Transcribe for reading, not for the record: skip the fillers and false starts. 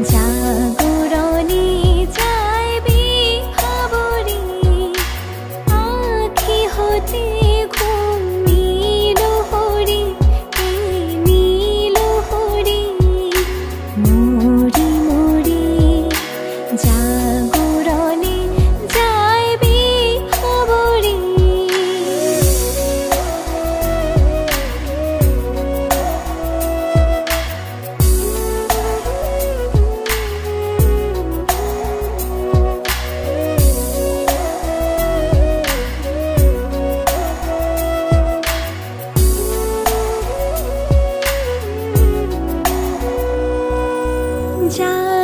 জাগরণে যাইবি ভাবরে আখি হতে ঘুম নীল হরি নীল হরি মরি মরি জাগরণে যাইবি ভাবরে जा